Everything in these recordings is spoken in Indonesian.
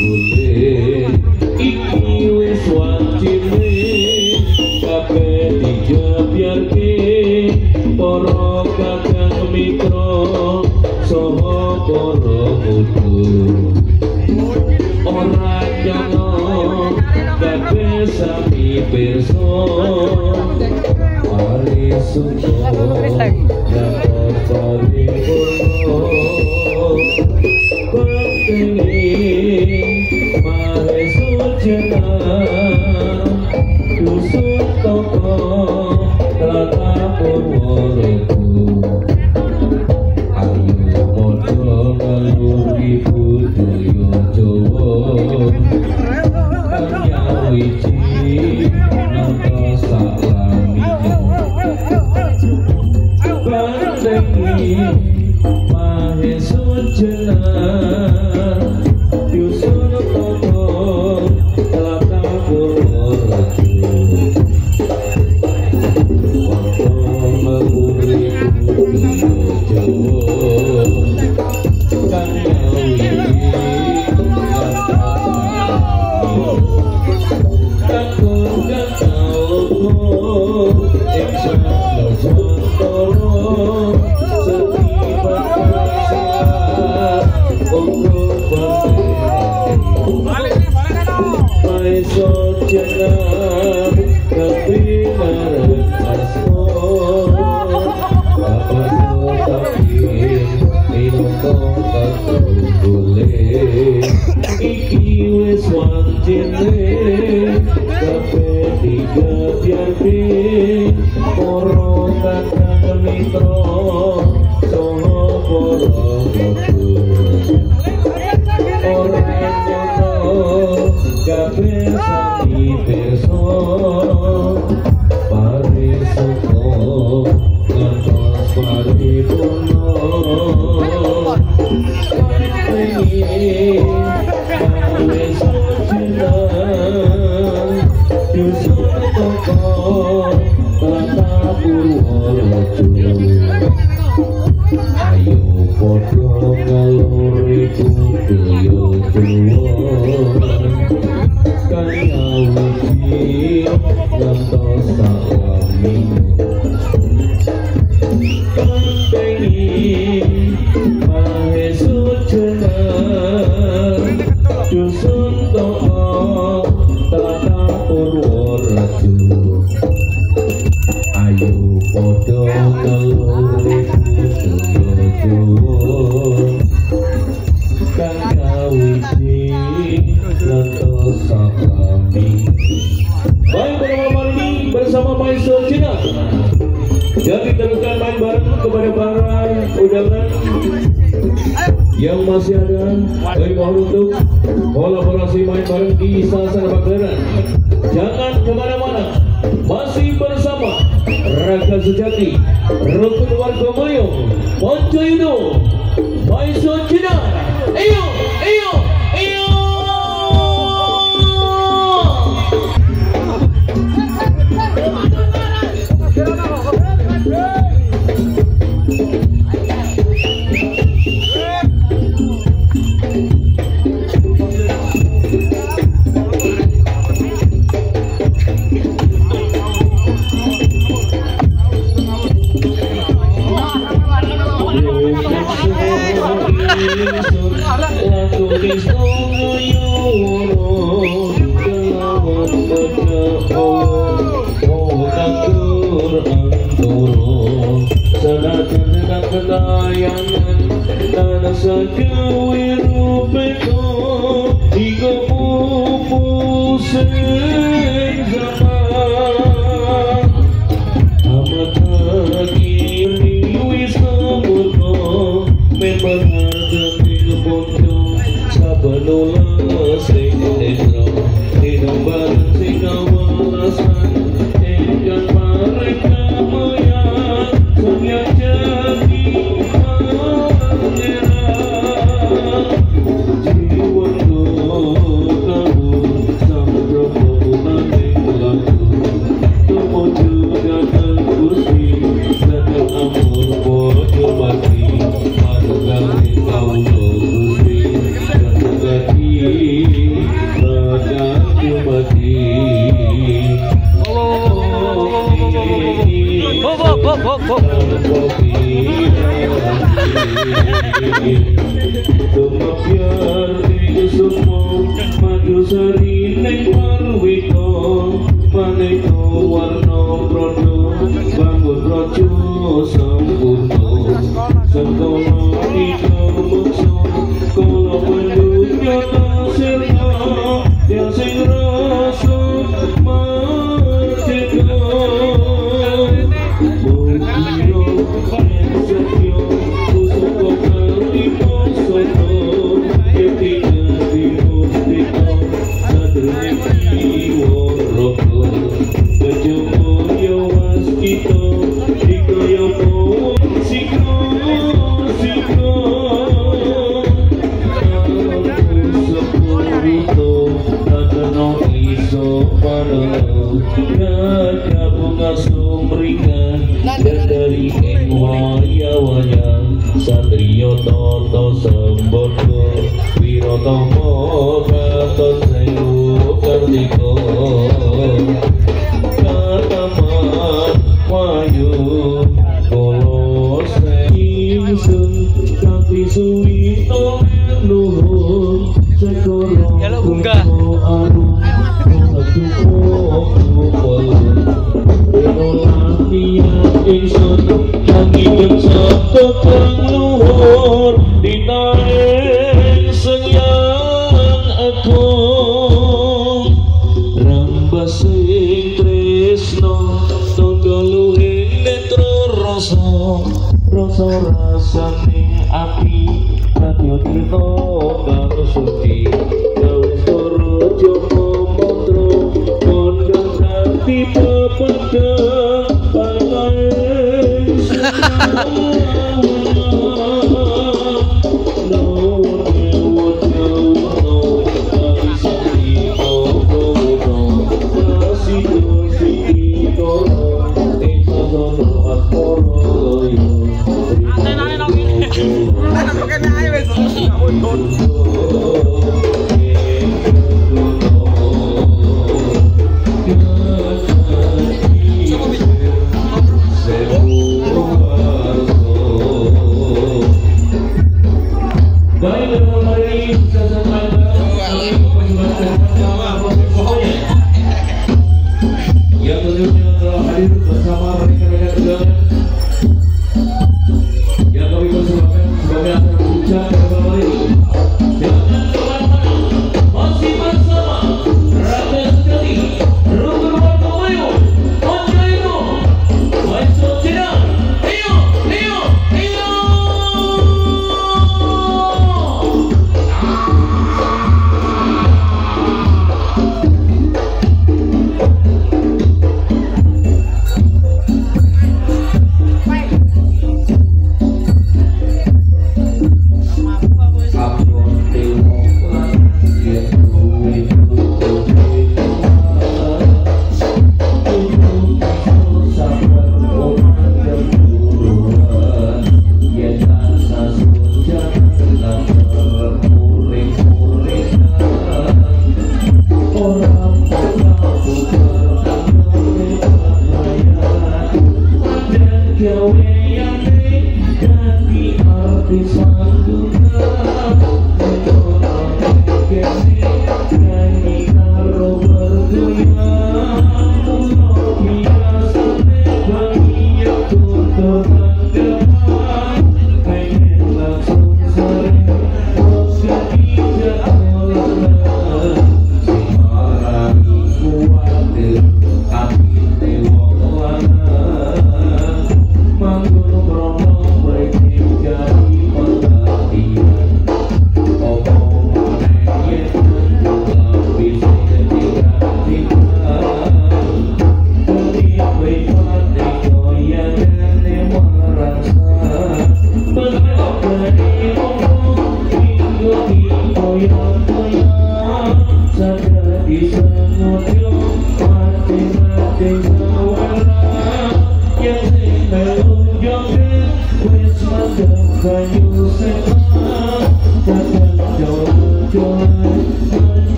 boleh iki wis wajine kabeh dijebyarke para kakang mitra saha para mutu ora nyono kabeh sami pirsa ari suci dapat paripurna Mahe Sujana Dusun Toko Tata Purworejo Ayu Modo Ngaluri Budaya Jawa Kanya Wiji Nanta Salami Bandengi Mahe Sujana Dusun Toko Tata Purworejo Waktu Menguri Budaya Jawa Kanya Wiji Takut Gantauku Iksan Losotoro Setiap Kasa Untuk Mai Sojana Kati Marek Asmo Apa Sotakin Minotong Takut boleh Iki wis wajine Kabeh digebyarke para kakang mitra saha para mutu ora nyono kabeh sami pirsa parisuka ngantos paripurna Mahe Sujana Dusun Toko Tata Purworejo Ayo padha ngaluri budaya Jawa Kaya wiji ngantos salami Bandengi Mahe Sujana Dusun Toko Tata Purworejo Ayo padha ngaluri budaya Jawa Kaya wiji ngantos salami. Baik pada malam ini bersama Mahe Sujana dan ditemukan main bareng kepada para undangan yang masih ada. Kami mohon untuk kolaborasi main bareng di Sasana Bagleran. Jangan kemana-mana, masih bersama Raga Sejati, Rukun Warga Mayung, Ponco Yudo, Mahe Sujana. Ayo, ayo, ayo. Terima kasih.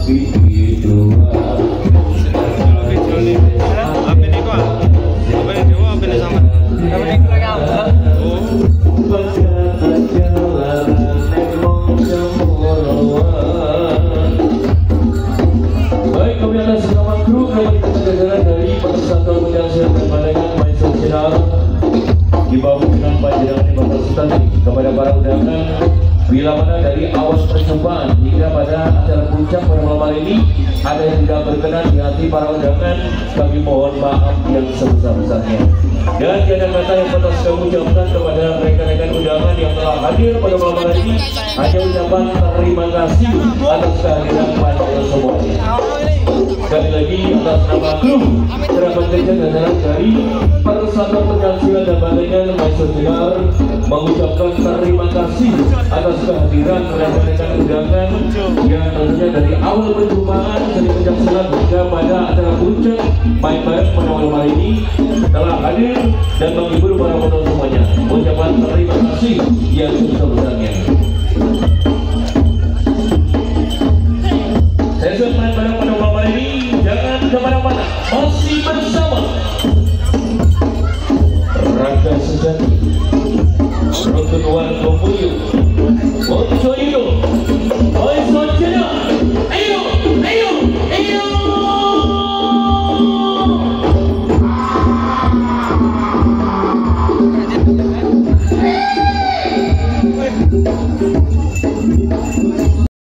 gigi dua. Baik, kami atas nama kru kami jajaran dari Persatuan Penjelasan dan Pandangan Main Sosial di bawah pimpinan panjenengan Bapak Sultan kepada para undangan bila mana dari awal perjumpaan hingga pada acara puncak pada malam hari ini ada yang tidak berkenan di hati para undangan, kami mohon maaf yang sebesar-besarnya. Dan tiada kata yang pantas kami ucapkan kepada rekan-rekan undangan yang telah hadir pada malam hari ini, hanya ucapan terima kasih atas kehadiran panjenengan semuanya. Sekali lagi atas nama kru kerabat kerja jajaran dari Persatuan Pencaksilat dan Pandangan Main Sosial mengucapkan terima kasih atas kehadiran rekan-rekan undangan yang tentunya dari awal perjumpaan seni pencaksilat hingga pada acara puncak main bareng pada malam hari ini telah hadir dan menghibur para penonton semuanya. Ucapan terima kasih yang sebesar-besarnya. Sesi main bareng pada malam hari ini jangan kemana-mana.